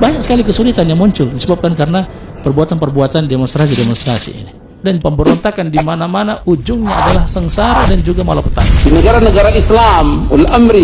banyak sekali kesulitan yang muncul disebabkan karena perbuatan-perbuatan demonstrasi ini. Dan pemberontakan di mana-mana ujungnya adalah sengsara dan juga malapetaka. Di negara-negara Islam,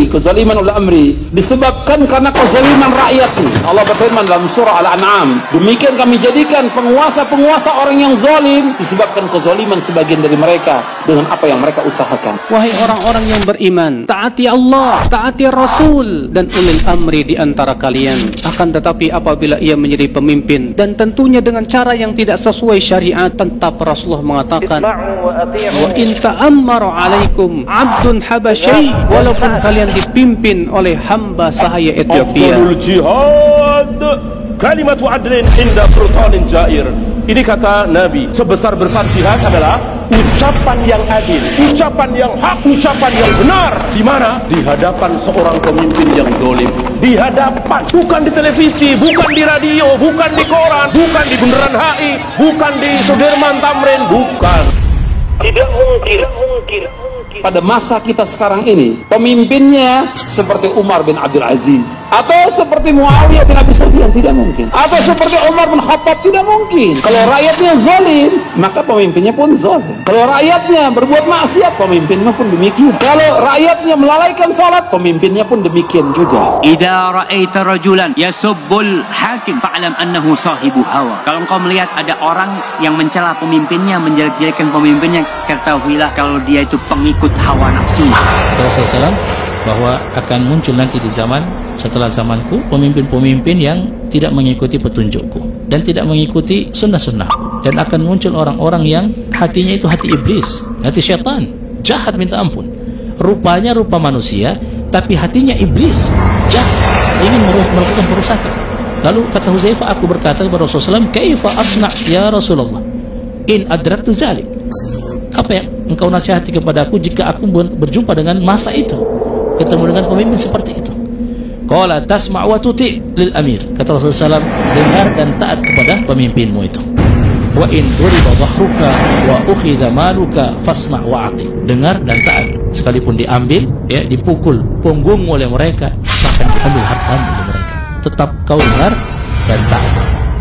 kezaliman ul amri disebabkan karena kezaliman rakyatnya. Allah berfirman dalam surah Al-An'am, demikian kami jadikan penguasa-penguasa orang yang zalim disebabkan kezaliman sebagian dari mereka dengan apa yang mereka usahakan. Wahai orang-orang yang beriman, taati Allah, taati Rasul dan ulil amri di antara kalian. Akan tetapi apabila ia menjadi pemimpin dan tentunya dengan cara yang tidak sesuai syariat, tetap Rasulullah mengatakan, wa in ta'ammara alaikum 'abdun habasyy, walaupun kalian dipimpin oleh hamba sahaya Ethiopia. Afdalul jihad kalimatu adlin inda sultanin jair. Ini kata Nabi, sebesar-besar jihad adalah ucapan yang adil, ucapan yang hak, ucapan yang benar. Di mana? Di hadapan seorang pemimpin yang zalim. Di hadapan, bukan di televisi, bukan di radio, bukan di koran, bukan di Bundaran HI, bukan di Sudirman Tamrin, bukan. Tidak mungkin. Pada masa kita sekarang ini, pemimpinnya seperti Umar bin Abdul Aziz, atau seperti Muawiyah bin Abi Sufyan, tidak mungkin. Atau seperti Umar bin Khattab, tidak mungkin. Kalau rakyatnya zalim, maka pemimpinnya pun zalim. Kalau rakyatnya berbuat maksiat, pemimpinnya pun demikian. Kalau rakyatnya melalaikan salat, pemimpinnya pun demikian juga. Idza ra'aita rajulan yasubbul hakim fa'lam annahu sahibu hawa. Kalau engkau melihat ada orang yang mencela pemimpinnya, menjelek-jelekan pemimpinnya, ketahuilah kalau dia itu pengikut hawa nafsu. Rasulullah SAW bahwa akan muncul nanti di zaman setelah zamanku pemimpin-pemimpin yang tidak mengikuti petunjukku dan tidak mengikuti sunnah-sunnah, dan akan muncul orang-orang yang hatinya itu hati iblis, hati syaitan, jahat minta ampun. Rupanya rupa manusia tapi hatinya iblis, jahat, ingin melakukan perusakan. Lalu kata Huzaifah, aku berkata kepada Rasulullah SAW, kaifa asna' ya Rasulullah in adraktu zalik. Apa yang engkau nasihati kepadaku jika aku berjumpa dengan masa itu, ketemu dengan pemimpin seperti itu? Qala tasma' wa tuti' lil amir. Kata Rasulullah SAW, dengar dan taat kepada pemimpinmu itu. Wa in duriba dhahruka wa ukhidha maluka fasma' wa ati. Dengar dan taat, sekalipun diambil, ya, dipukul punggungmu oleh mereka, bahkan diambil hartamu oleh mereka, tetap kau dengar dan taat.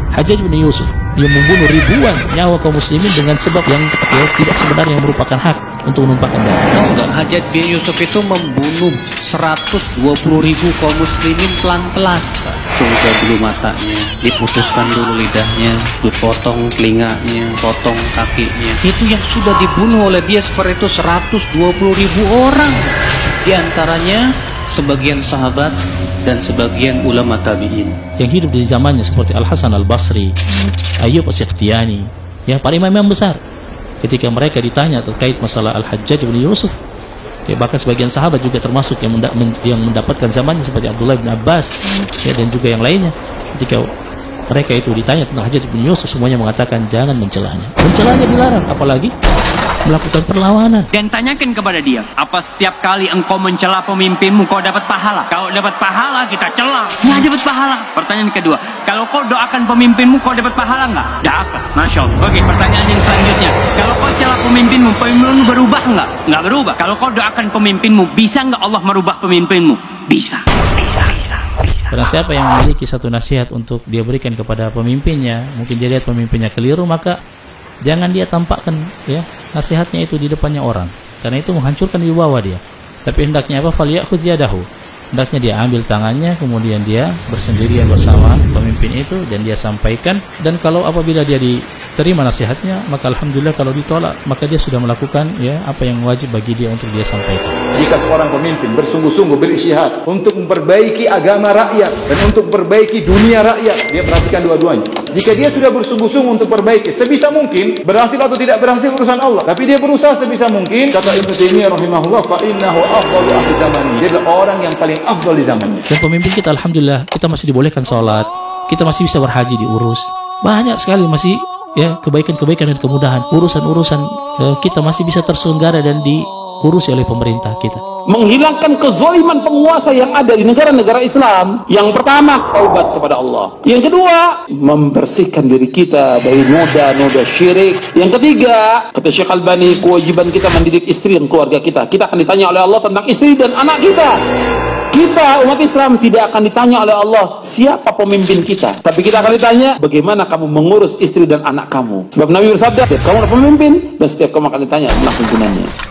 Hajjaj bin Yusuf, dia membunuh ribuan nyawa kaum muslimin dengan sebab yang tidak sebenarnya, yang merupakan hak untuk menumpahkan darah. Hajjaj bin Yusuf itu membunuh 120.000 kaum muslimin pelan-pelan. Cungkil dulu matanya, diputuskan dulu lidahnya, dipotong telinganya, potong kakinya. Itu yang sudah dibunuh oleh dia seperti itu 120.000 orang. Di antaranya sebagian sahabat dan sebagian ulama tabi'in yang hidup di zamannya seperti Al-Hasan Al-Basri, Ayyub As-Sikhtiyani, ya, para imam yang besar. Ketika mereka ditanya terkait masalah Al-Hajjaj bin Yusuf, ya, bahkan sebagian sahabat juga termasuk yang mendapatkan zamannya seperti Abdullah bin Abbas, ya, dan juga yang lainnya, ketika mereka itu ditanya tentang Hajjaj bin Yusuf, semuanya mengatakan jangan mencelanya. Mencelanya dilarang, apalagi melakukan perlawanan. Dan tanyakan kepada dia, apa setiap kali engkau mencela pemimpinmu kau dapat pahala? Kalau dapat pahala kita cela, nggak dapat pahala. Pertanyaan kedua, kalau kau doakan pemimpinmu kau dapat pahala nggak? Dapat, masya Allah. Oke, pertanyaan yang selanjutnya, kalau kau cela pemimpinmu berubah nggak? Nggak berubah. Kalau kau doakan pemimpinmu, bisa nggak Allah merubah pemimpinmu? Bisa. Karena siapa yang memiliki satu nasihat untuk dia berikan kepada pemimpinnya, mungkin dia lihat pemimpinnya keliru, maka jangan dia tampakkan, ya, nasihatnya itu di depannya orang, karena itu menghancurkan wibawa dia. Tapi hendaknya apa? Falyakhudh yadahu. Hendaknya dia ambil tangannya, kemudian dia bersendirian bersama pemimpin itu dan dia sampaikan. Dan kalau apabila dia diterima nasihatnya, maka alhamdulillah. Kalau ditolak, maka dia sudah melakukan, ya, apa yang wajib bagi dia untuk dia sampaikan. Jika seorang pemimpin bersungguh-sungguh beristihad untuk memperbaiki agama rakyat dan untuk memperbaiki dunia rakyat, dia perhatikan dua-duanya. Jika dia sudah bersungguh-sungguh untuk perbaiki, sebisa mungkin, berhasil atau tidak berhasil urusan Allah, tapi dia berusaha sebisa mungkin, kata Ibnu Taimiyah rahimahullah, fa innahu afdalu ahli zamani. Dia adalah orang yang paling afdal di zamannya. Dan pemimpin kita alhamdulillah, kita masih dibolehkan sholat, kita masih bisa berhaji diurus. Banyak sekali masih, ya, kebaikan-kebaikan dan kemudahan. Urusan-urusan kita masih bisa terselenggara dan diurusi oleh pemerintah kita. Menghilangkan kezaliman penguasa yang ada di negara-negara Islam. Yang pertama, taubat kepada Allah. Yang kedua, membersihkan diri kita dari noda-noda syirik. Yang ketiga, kata Syekh Albani, kewajiban kita mendidik istri dan keluarga kita. Kita akan ditanya oleh Allah tentang istri dan anak kita. Kita umat Islam tidak akan ditanya oleh Allah siapa pemimpin kita, tapi kita akan ditanya bagaimana kamu mengurus istri dan anak kamu. Sebab Nabi bersabda, setiap kamu adalah pemimpin dan setiap kamu akan ditanya tentang pimpinannya.